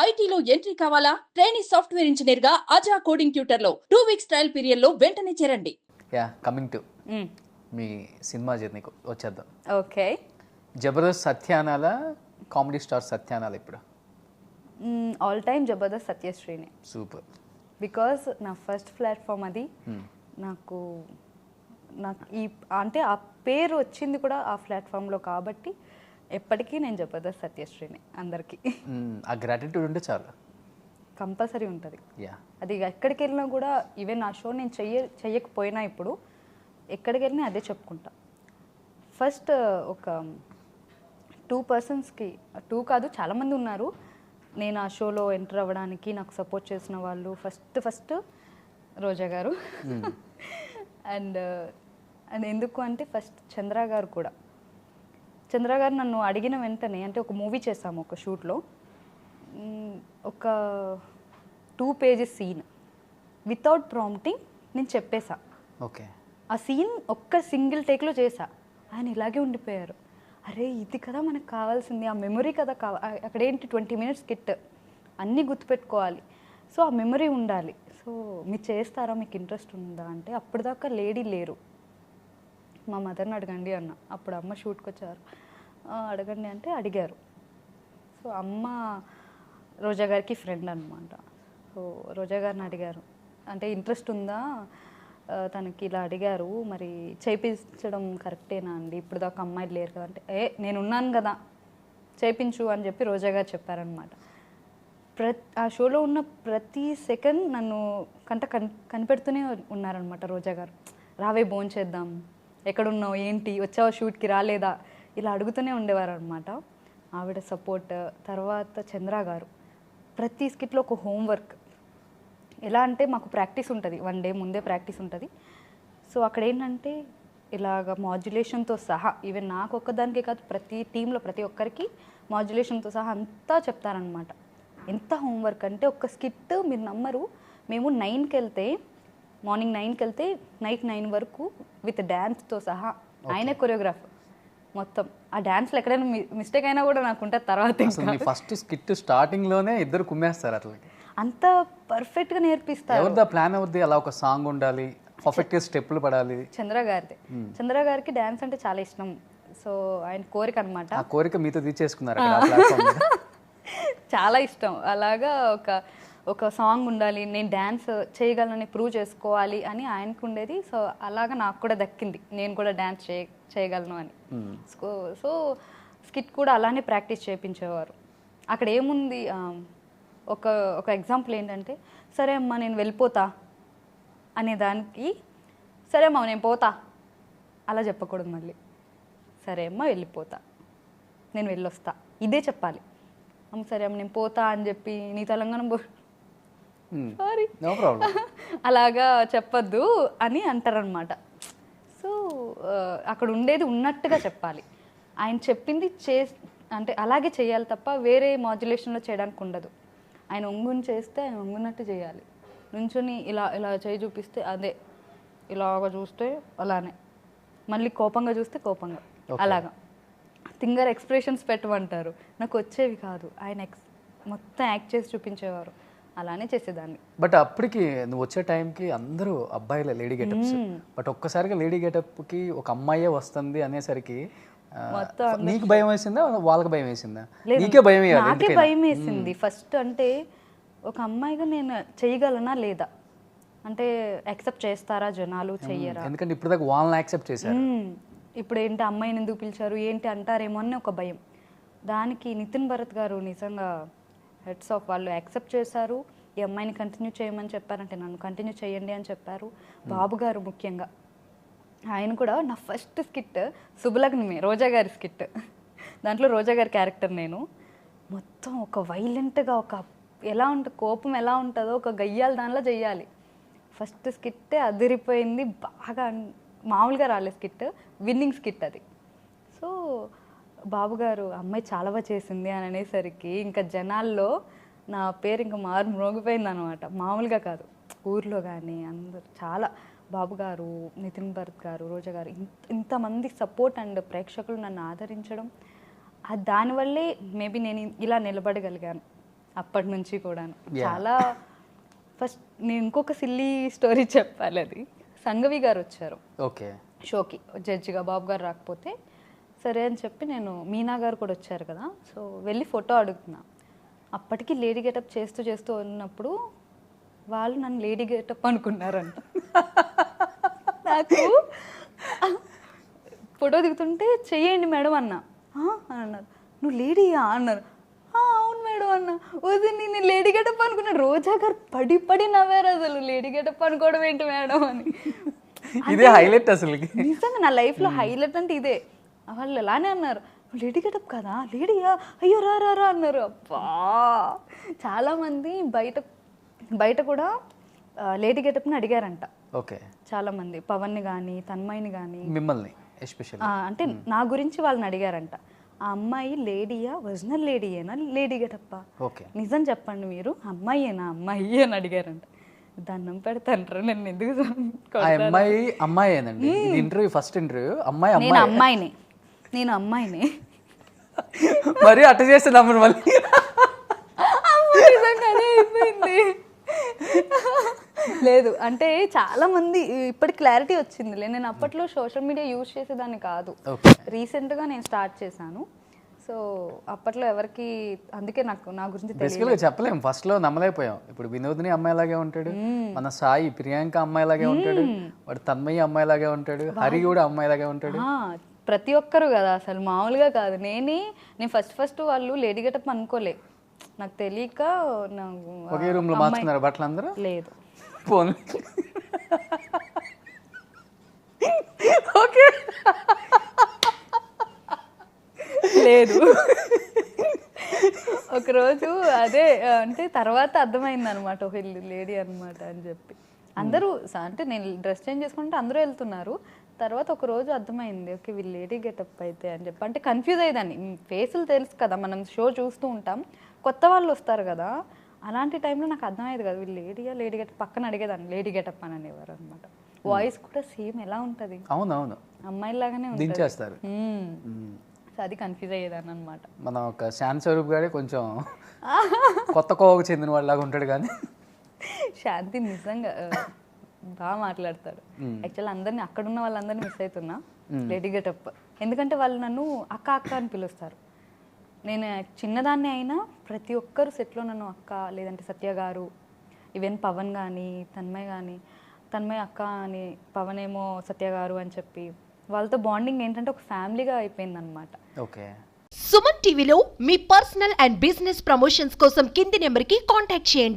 ఐటీలో ఎంట్రీ కావాలా? Trainee software engineer గా అజా కోడింగ్ ట్యూటర్ లో 2 వీక్స్ ట్రయల్ పీరియడ్ లో వెంటనే చేరండి. కమింగ్ టు మీ సినిమా జర్నీకి వచ్చేద్దాం. ఓకే. జబర్దస్త్ సత్యానాల కామెడీ స్టార్ సత్యానాల ఇప్పుడు? ఆల్ టైమ్ జబర్దస్త్ సత్యశ్రీనే. సూపర్. బికాస్ నా ఫస్ట్ ప్లాట్ఫామ్ అది. నాకు ఈ అంటే ఆ పేరు వచ్చింది కూడా ఆ ప్లాట్ఫామ్లో కాబట్టి ఎప్పటికీ నేను జబర్దస్త్ సత్యశ్రీనే అందరికీ. ఆ గ్రాటిట్యూడ్ ఉంటే చాలు, కంపల్సరీ ఉంటుంది. అది ఎక్కడికి వెళ్ళినా కూడా ఈవెన్ నా షో నేను చెయ్యకపోయినా ఇప్పుడు ఎక్కడికి వెళ్ళినా అదే చెప్పుకుంటా. ఫస్ట్ ఒక 2 పర్సన్స్కి, 2 కాదు చాలామంది ఉన్నారు నేను ఆ షోలో ఎంటర్ అవ్వడానికి నాకు సపోర్ట్ చేసిన వాళ్ళు. ఫస్ట్ రోజా గారు అండ్ ఎందుకు అంటే ఫస్ట్ చంద్ర గారు కూడా. చంద్ర గారు నన్ను అడిగిన వెంటనే, అంటే ఒక మూవీ చేసాము ఒక షూట్లో, ఒక 2 pages సీన్ వితౌట్ ప్రాంప్టింగ్ నేను చెప్పేశా. ఓకే. ఆ సీన్ ఒక్క సింగిల్ టేక్లో చేశా. ఆయన ఇలాగే ఉండిపోయారు. అరే ఇది కదా మనకు కావాల్సింది, ఆ మెమొరీ కదా అక్కడేంటి 20 minutes స్కిట్ అన్నీ గుర్తుపెట్టుకోవాలి. సో ఆ మెమొరీ ఉండాలి. సో మీరు చేస్తారా, మీకు ఇంట్రెస్ట్ ఉందా అంటే అప్పటిదాకా లేడీ లేరు. మా మదర్ని అడగండి అన్న. అప్పుడు అమ్మ షూట్కి వచ్చారు. అడగండి అంటే అడిగారు. సో అమ్మ రోజా గారికి ఫ్రెండ్ అనమాట. సో రోజా గారిని అడిగారు, అంటే ఇంట్రెస్ట్ ఉందా తనకి, ఇలా అడిగారు మరి చేయించడం కరెక్టేనా అండి, ఇప్పుడు దాకా అమ్మాయిలు లేరు కదా అంటే, నేను ఉన్నాను కదా చేయించు అని చెప్పి రోజా గారు చెప్పారనమాట. ఆ షోలో ఉన్న ప్రతి సెకండ్ నన్ను కనిపెడుతూనే ఉన్నారనమాట రోజా గారు. రావే భోంచేద్దాం, ఎక్కడున్నావు, ఏంటి వచ్చావు, షూట్కి రాలేదా, ఇలా అడుగుతూనే ఉండేవారు అనమాట. ఆవిడ సపోర్ట్. తర్వాత చంద్ర గారు ప్రతి స్కిట్లో ఒక హోంవర్క్. ఎలా అంటే మాకు ప్రాక్టీస్ ఉంటుంది, 1 day ముందే ప్రాక్టీస్ ఉంటుంది. సో అక్కడ ఏంటంటే ఇలాగ మాడ్యులేషన్తో సహా, ఈవెన్ నాకు ఒక్కదానికే కాదు ప్రతి టీంలో ప్రతి ఒక్కరికి మాడ్యులేషన్తో సహా అంతా చెప్తారనమాట. ఎంత హోంవర్క్ అంటే ఒక స్కిట్ మీరు నమ్మరు, మేము 9కి వెళ్తే, మార్నింగ్ 9కి వెళ్తే నైట్ 9 వరకు విత్ డ్యాన్స్తో సహా ఆయనే కొరియోగ్రాఫర్ మొత్తం. ఆ డ్యాన్స్లో ఎక్కడైనా మిస్టేక్ అయినా కూడా నాకు ఉంటుంది తర్వాత. ఫస్ట్ స్కిట్ స్టార్టింగ్లోనే ఇద్దరు కుమ్మేస్తారు అట్లా, అంత పర్ఫెక్ట్గా నేర్పిస్తారు. ఎవరిదా ప్లాన్ అవుద్ది, అలా ఒక సాంగ్ ఉండాలి, పర్ఫెక్ట్గా స్టెప్పులు పడాలి? చంద్ర గారిది. చంద్ర గారికి డ్యాన్స్ అంటే చాలా ఇష్టం. సో ఆయన కోరిక అనమాట. ఆ కోరిక మీతో తీర్చేసుకున్నారు. చాలా ఇష్టం. అలాగా ఒక సాంగ్ ఉండాలి, నేను డ్యాన్స్ చేయగలనని ప్రూవ్ చేసుకోవాలి అని ఆయనకు ఉండేది. సో అలాగా నాకు కూడా దక్కింది, నేను కూడా డ్యాన్స్ చేయగలను అని. సో స్కిట్ కూడా అలానే ప్రాక్టీస్ చేయించేవారు. అక్కడ ఏముంది, ఒక ఎగ్జాంపుల్ ఏంటంటే, సరే అమ్మా నేను వెళ్ళిపోతా అనే దానికి, సరే అమ్మా నేను పోతా అలా చెప్పకూడదు. మళ్ళీ సరే అమ్మ వెళ్ళిపోతా, నేను వెళ్ళొస్తా, ఇదే చెప్పాలి. అమ్మ సరే అమ్మ నేను పోతా అని చెప్పి నీ తెలంగాణ సారీ అలాగా చెప్పద్దు అని అంటారనమాట. సో అక్కడ ఉండేది ఉన్నట్టుగా చెప్పాలి. ఆయన చెప్పింది అంటే అలాగే చేయాలి తప్ప వేరే మాడ్యులేషన్లో చేయడానికి ఉండదు. ఆయన ఒంగుని చేస్తే ఆయన ఒంగునట్టు చేయాలి. నుంచుని ఇలా చేయి చూపిస్తే అదే, ఇలాగ చూస్తే అలానే, మళ్ళీ కోపంగా చూస్తే కోపంగా, అలాగా థింగర్ ఎక్స్ప్రెషన్స్ పెట్టమంటారు. నాకు వచ్చేవి కాదు, ఆయన మొత్తం యాక్ట్ చేసి చూపించేవారు. అలానే చేసేదాన్ని. బట్ అప్పటికి నువ్వు వచ్చే టైంకి అందరూ అబ్బాయిల లేడీ గెటప్స్, బట్ ఒక్కసారిగా లేడీ గెటప్కి ఒక అమ్మాయే వస్తుంది అనేసరికి నీకు భయం వేసిందా, వాళ్ళకి భయం వేసిందా? నీకే భయం? నాకే భయం వేసింది ఫస్ట్. అంటే ఒక అమ్మాయిగా నేను చేయగలనా లేదా, అంటే యాక్సెప్ట్ చేస్తారా జనాలు, చెయ్యరా? ఎందుకంటే ఇప్పుడు దాకా వాళ్ళని యాక్సెప్ట్ చేశారు, ఇప్పుడు ఏంటి అమ్మాయిని ఎందుకు పిలిచారు ఏంటి అంటారేమో అని ఒక భయం. దానికి నితిన్ భరత్ గారు నిజంగా హెడ్స్ ఆఫ్. వాళ్ళు యాక్సెప్ట్ చేశారు, ఈ అమ్మాయిని కంటిన్యూ చేయమని చెప్పారంటే నన్ను కంటిన్యూ చేయండి అని చెప్పారు. బాబు గారు ముఖ్యంగా, ఆయన కూడా నా ఫస్ట్ స్కిట్ శుభలగ్నమే, రోజా గారి స్కిట్. దాంట్లో రోజా గారి క్యారెక్టర్ నేను. మొత్తం ఒక వైలెంట్గా, ఒక ఎలా ఉంటుంది కోపం ఎలా ఉంటుందో ఒక గయ్యాల దానిలో చెయ్యాలి. ఫస్ట్ స్కిట్టే అదిరిపోయింది బాగా, మామూలుగా రాలే స్కిట్, విన్నింగ్ స్కిట్ అది. సో బాబుగారు అమ్మాయి చాలా బాగా చేసింది అని అనేసరికి ఇంకా జనాల్లో నా పేరు ఇంకా మ్రోగిపోయింది అనమాట. మామూలుగా కాదు, ఊర్లో కానీ అందరు చాలా బాబుగారు, నితిన్ భరత్ గారు, రోజా గారు, ఇంతమంది సపోర్ట్ అండ్ ప్రేక్షకులు నన్ను ఆదరించడం, దానివల్లే మేబీ నేను ఇలా నిలబడగలిగాను. అప్పటి నుంచి కూడాను చాలా. ఫస్ట్ నేను ఇంకొక సిల్లీ స్టోరీ చెప్పాలి. అది సంఘవి గారు వచ్చారు ఓకే షోకి జడ్జిగా, బాబు గారు రాకపోతే సరే అని చెప్పి నేను, మీనా గారు కూడా వచ్చారు కదా, సో వెళ్ళి ఫోటో అడుగుతున్నా. అప్పటికి లేడీ గెటప్ చేస్తూ చేస్తూ ఉన్నప్పుడు వాళ్ళు నన్ను లేడీ గెటప్ అనుకున్నారంట. నాకు ఫోటో దిగుతుంటే చెయ్యండి మేడం అన్నా. అని అన్నారు. నువ్వు లేడీయా అన్నారు. అవును మేడం అన్న. వద్దు నేను లేడీ గెటప్ అనుకున్నాను. రోజా గారు పడి పడి నవ్వారు అసలు, లేడీ గెటప్ అనుకోవడం ఏంటి మేడం అని. ఇదే హైలైట్ అసలు. నిజంగా నా లైఫ్లో హైలైట్ అంటే ఇదే. వాళ్ళు అలానే అన్నారు, లేడీ గెటప్ కదా, లేడీయా, అయ్యో రా రా రా అన్నారు. అబ్బా చాలామంది బయట కూడా లేడీ గెటప్ని అడిగారంట. ఓకే, చాలామంది పవన్ని కానీ తన్మయిని కానీ మిమ్మల్ని ఎస్పెషల్ అంటే నా గురించి వాళ్ళని అడిగారంట. ఆ అమ్మాయి లేడీయా, ఒరిజినల్ లేడీయేనా, లేడీ గెటప్పా, ఓకే నిజం చెప్పండి మీరు, అమ్మాయియేనా, అమ్మాయి అని అడిగారంట. దండం పెడతాంటారు నన్ను ఎందుకు. ఆ అమ్మాయేనండి ఇంటర్వ్యూ, ఫస్ట్ ఇంటర్వ్యూ అమ్మాయి. నేను అమ్మాయిని మరి అట్ట చేస్తే నమ్మరు మళ్ళీ. నిజంగానే అయిపోయింది. లేదు అంటే చాలా మంది ఇప్పటి క్లారిటీ వచ్చిందిలే. నేను అప్పట్లో సోషల్ మీడియా యూజ్ చేసేదాన్ని కాదు, రీసెంట్గా నేను స్టార్ట్ చేశాను. సో అప్పట్లో ఎవరికి, అందుకే నాకు నా గురించి బేసికల్గా చెప్పలేము, ఫస్ట్ లో నమ్మలేకపోయాం. ఇప్పుడు వినోద్ని అమ్మాయిలాగే ఉంటాడు, మన సాయి ప్రియాంక అమ్మాయిలాగే ఉంటాడు, వాడు తన్మయ్య అమ్మాయిలాగే ఉంటాడు, హరి కూడా అమ్మాయిలాగే ఉంటాడు. ప్రతి ఒక్కరు కదా అసలు మామూలుగా కాదు. నేను ఫస్ట్ వాళ్ళు లేడీ గెటప్ అనుకోలే, నాకు తెలియక ఒకే రూమ్ లో మార్చుకున్నారు బట్టలు అందరూ. లేదు ఫోన్ ఓకే లేదు. ఒకరోజు అదే అంటే తర్వాత అర్థమైంది అనమాట, ఒక లేడీ అనమాట అని చెప్పి. అందరూ అంటే నేను డ్రెస్ చేంజ్ చేసుకుంటే అందరూ వెళ్తున్నారు. తర్వాత ఒక రోజు అర్థమైంది, ఓకే వీళ్ళు లేడీ గెటప్ అయితే అని చెప్పి. అంటే కన్ఫ్యూజ్ అయ్యేదాన్ని. ఫేసులు తెలుసు కదా, మనం షో చూస్తూ ఉంటాం, కొత్త వాళ్ళు వస్తారు కదా, అలాంటి టైంలో నాకు అర్థమయ్యేది కదా వీళ్ళు లేడీయా, లేడీ గెటప్. పక్కన అడిగేదాన్ని లేడీ గెటప్ అని అనేవారు అనమాట. వాయిస్ కూడా సేమ్ ఎలా ఉంటుంది, అవునవును అమ్మాయిలాగానే దించేస్తారు. సో అది కన్ఫ్యూజ్ అయ్యేదాన్ని అనమాట. మన ఒక శాంతి స్వరూప్ గారే కొంచెం కొత్త కోవకు చెందిన వాళ్ళలాగా ఉంటాడు, కానీ శాంతి నిజంగా బాగా మాట్లాడతాడు. యాక్చువల్ అందరినీ, అక్కడున్న వాళ్ళందరినీ మిస్ అవుతున్నా లేడీ గెటప్. ఎందుకంటే వాళ్ళు నన్ను అక్క అక్క అని పిలుస్తారు. నేను చిన్నదాన్ని అయినా ప్రతి ఒక్కరు సెట్లో నన్ను అక్క, లేదంటే సత్య గారు, ఈవెన్ పవన్ కానీ తన్మయ్ అక్క అని, పవన్ ఏమో సత్య గారు అని చెప్పి, వాళ్ళతో బాండింగ్ ఏంటంటే ఒక ఫ్యామిలీగా అయిపోయింది అనమాట. ఓకే. సుమన్ టీవీలో మీ పర్సనల్ అండ్ బిజినెస్ ప్రమోషన్స్ కోసం కింది నెంబర్కి కాంటాక్ట్ చేయండి.